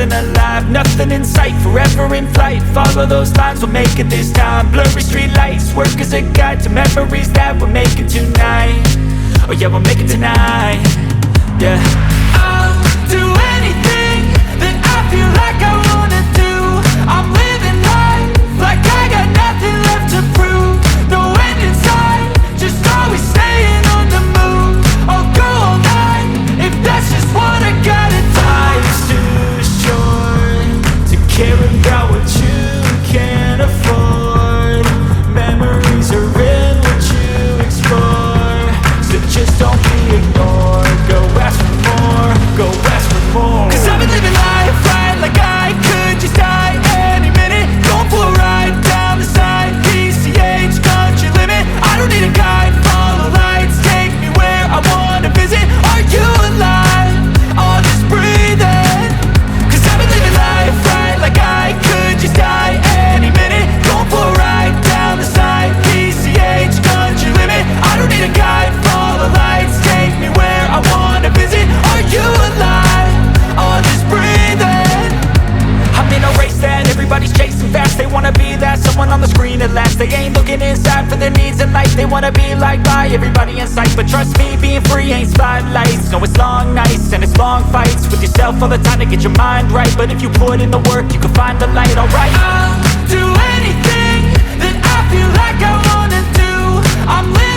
feeling alive. Nothing in sight, forever in flight. Follow those lines, we'll make it this time. Blurry street lights, work as a guide to memories that we're making tonight. Oh yeah, we'll make it tonight. Yeah, I'll do anything that I feel like I wanna do. I'm living life like I got nothing left to prove. No end in sight, just always staying on the move. I'll go all night if that's just what I gotta do. Life's too short to care about what you can't afford. Memories are in what you explore, so just don't be ignored. Go ask for more, go ask for more. 'Cause I've been living life right like I could just die any minute. Going for a ride down the side, PCH, country limit. I don't need a guide, follow lights, take me where I wanna visit. Are you alive? Or just breathing? 'Cause I've been living life right like I could just die any minute. Going for a ride down the side, PCH, country limit. I don't need a guide, follow lights, take me where I wanna visit. Are you alive? Or just breathing? I'm in a race that everybody's chasing fast. They wanna be that someone on the screen at last. They ain't looking inside for their needs in life. They wanna be liked by everybody in sight. But trust me, being free ain't spotlights. No, it's long nights and it's long fights with yourself all the time to get your mind right. But if you put in the work, you can find the light, alright. I'll do anything that I feel like I wanna do. I'm living